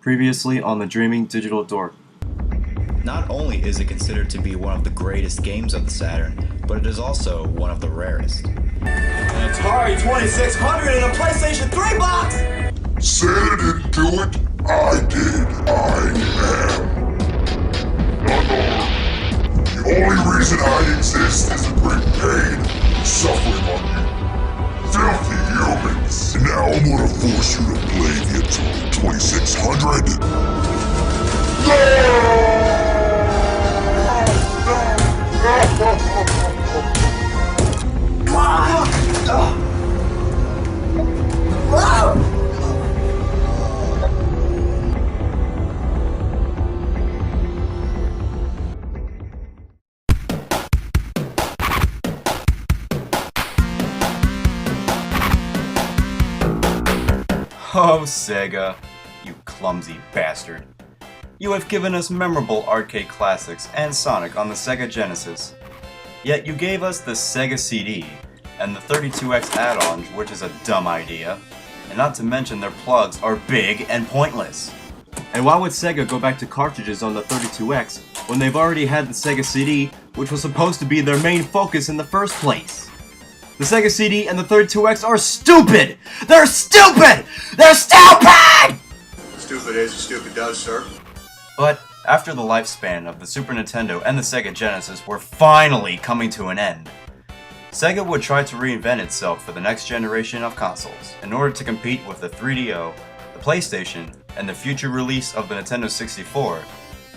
Previously on the Dreaming Digital Dork. Not only is it considered to be one of the greatest games of the Saturn, but it is also one of the rarest. An Atari 2600 in a PlayStation 3 box! Santa didn't do it. I did. I am Dork. The only reason I exist is to bring pain and suffering on you. Filthy humans. And now I'm gonna force you to play the Atari 2600. Oh, Sega, you clumsy bastard. You have given us memorable arcade classics and Sonic on the Sega Genesis. Yet you gave us the Sega CD and the 32X add-on, which is a dumb idea. And not to mention their plugs are big and pointless. And why would Sega go back to cartridges on the 32X when they've already had the Sega CD, which was supposed to be their main focus in the first place? The Sega CD and the 32X are stupid! They're stupid! They're stupid! Stupid is, stupid does, sir. But after the lifespan of the Super Nintendo and the Sega Genesis were finally coming to an end, Sega would try to reinvent itself for the next generation of consoles in order to compete with the 3DO, the PlayStation, and the future release of the Nintendo 64.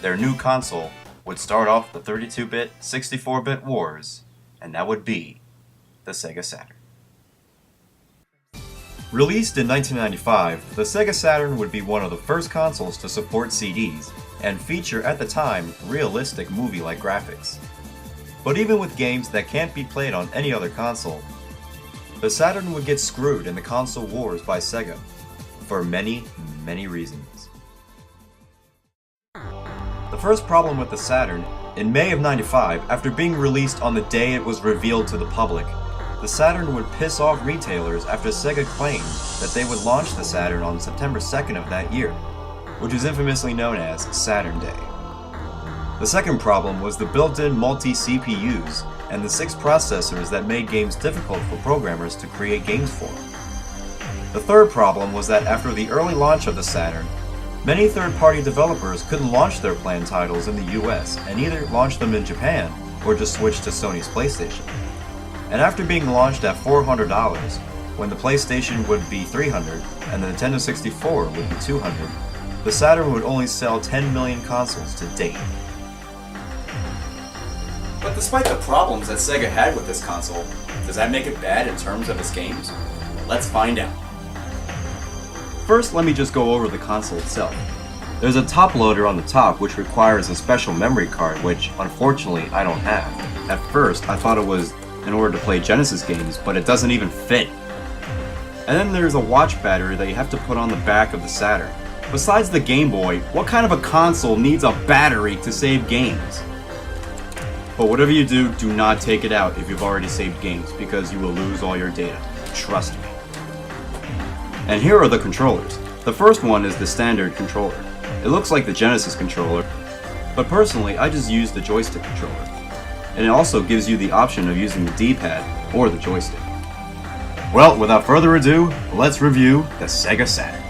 Their new console would start off the 32-bit, 64-bit wars, and that would be the Sega Saturn. Released in 1995, the Sega Saturn would be one of the first consoles to support CDs and feature at the time realistic movie-like graphics. But even with games that can't be played on any other console, the Saturn would get screwed in the console wars by Sega for many, many reasons. The first problem with the Saturn, in May of '95, after being released on the day it was revealed to the public, the Saturn would piss off retailers after Sega claimed that they would launch the Saturn on September 2nd of that year, which is infamously known as Saturn Day. The second problem was the built-in multi-CPUs and the 6 processors that made games difficult for programmers to create games for. The third problem was that after the early launch of the Saturn, many third-party developers couldn't launch their planned titles in the US and either launch them in Japan or just switch to Sony's PlayStation. And after being launched at $400, when the PlayStation would be $300 and the Nintendo 64 would be $200, the Saturn would only sell 10 million consoles to date. But despite the problems that Sega had with this console, does that make it bad in terms of its games? Let's find out. First, let me just go over the console itself. There's a top loader on the top which requires a special memory card, which unfortunately I don't have. At first, I thought it was in order to play Genesis games, but it doesn't even fit. And then there's a watch battery that you have to put on the back of the Saturn. Besides the Game Boy, what kind of a console needs a battery to save games? But whatever you do, do not take it out if you've already saved games, because you will lose all your data. Trust me. And here are the controllers. The first one is the standard controller. It looks like the Genesis controller, but personally I just use the joystick controller. And it also gives you the option of using the D-pad or the joystick. Well, without further ado, let's review the Sega Saturn.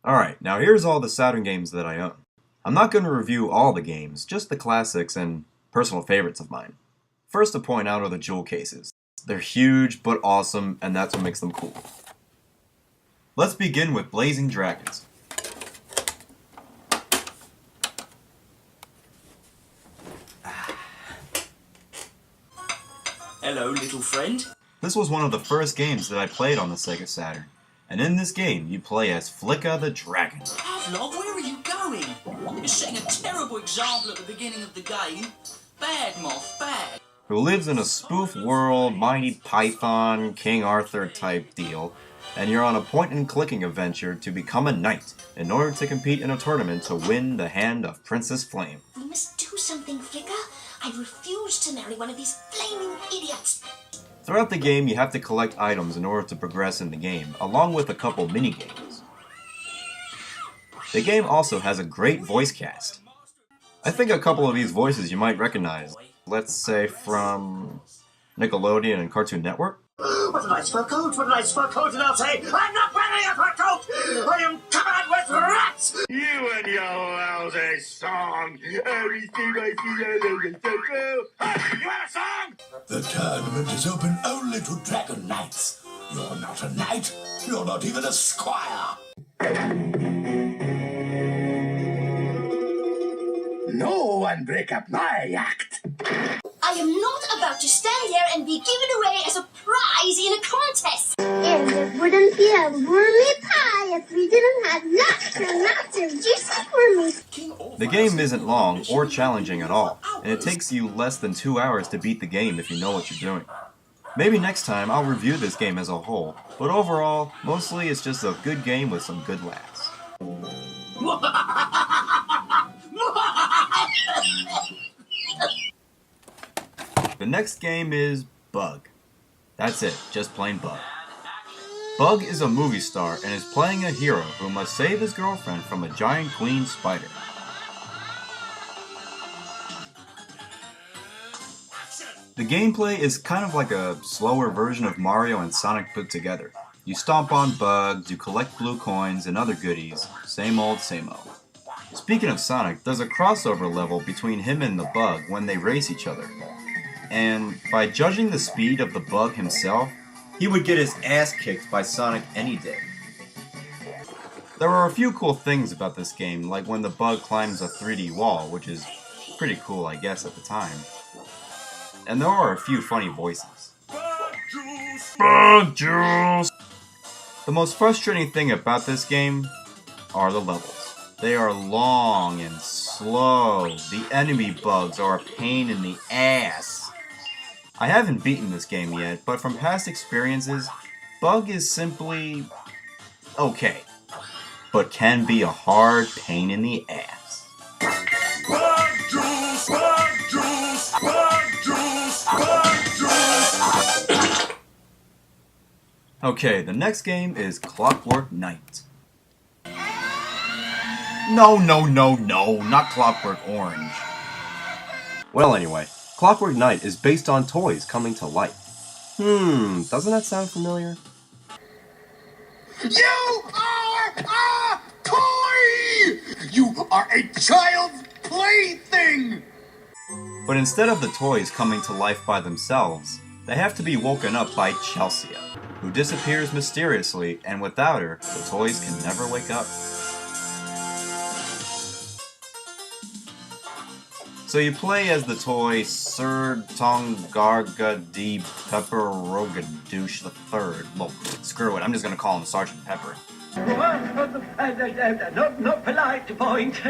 Alright, now here's all the Saturn games that I own. I'm not going to review all the games, just the classics and personal favorites of mine. First to point out are the jewel cases. They're huge but awesome, and that's what makes them cool. Let's begin with Blazing Dragons. Hello, little friend. This was one of the first games that I played on the Sega Saturn. And in this game, you play as Flicka the Dragon. Pavlov, where are you going? You're setting a terrible example at the beginning of the game. Bad, Moth, bad. Who lives in a spoof world, Mighty Python, King Arthur type deal, and you're on a point-and-clicking adventure to become a knight in order to compete in a tournament to win the hand of Princess Flame. We must do something, Flicka. I refuse to marry one of these flaming idiots. Throughout the game, you have to collect items in order to progress in the game, along with a couple mini-games. The game also has a great voice cast. I think a couple of these voices you might recognize. Let's say from Nickelodeon and Cartoon Network. What a nice fur coat, what a nice fur coat, and I'll say, I'm not wearing a fur coat! I am covered with rats! You and your lousy song. Everything I feel is so true. Hey, you have a song? The tournament is open only to Dragon Knights. You're not a knight. You're not even a squire. No one break up my act. I am not about to stand here and be given away as a prize in a contest. And it wouldn't be a wormy pie if we didn't have lots of juicy wormies. The game isn't long or challenging at all, and it takes you less than 2 hours to beat the game if you know what you're doing. Maybe next time I'll review this game as a whole, but overall, mostly it's just a good game with some good laughs. The next game is Bug. That's it, just plain Bug. Bug is a movie star and is playing a hero who must save his girlfriend from a giant queen spider. The gameplay is kind of like a slower version of Mario and Sonic put together. You stomp on bugs, you collect blue coins and other goodies. Same old, same old. Speaking of Sonic, there's a crossover level between him and the bug when they race each other. And by judging the speed of the bug himself, he would get his ass kicked by Sonic any day. There are a few cool things about this game, like when the bug climbs a 3D wall, which is pretty cool I guess at the time. And there are a few funny voices. Bug juice! The most frustrating thing about this game are the levels. They are long and slow. The enemy bugs are a pain in the ass. I haven't beaten this game yet, but from past experiences, Bug is simply okay, but can be a hard pain in the ass. Bug juice, bug juice, bug juice, bug juice. Okay, the next game is Clockwork Knight. No, not Clockwork Orange. Well anyway, Clockwork Knight is based on toys coming to life. Doesn't that sound familiar? You are a toy! You are a child's plaything! But instead of the toys coming to life by themselves, they have to be woken up by Chelsea, who disappears mysteriously, and without her, the toys can never wake up. So you play as the toy Sir Tongarga D. Pepperogadouche III. Well, screw it, I'm just gonna call him Sergeant Pepper. Not polite to point.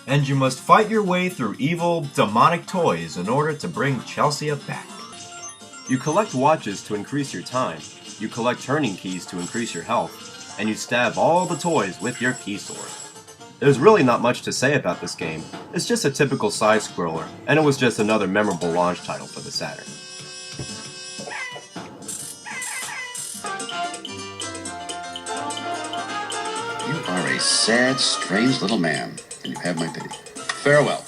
And you must fight your way through evil, demonic toys in order to bring Chelsea back. You collect watches to increase your time, you collect turning keys to increase your health, and you stab all the toys with your key sword. There's really not much to say about this game. It's just a typical side-scroller, and it was just another memorable launch title for the Saturn. You are a sad, strange little man, and you have my pity. Farewell.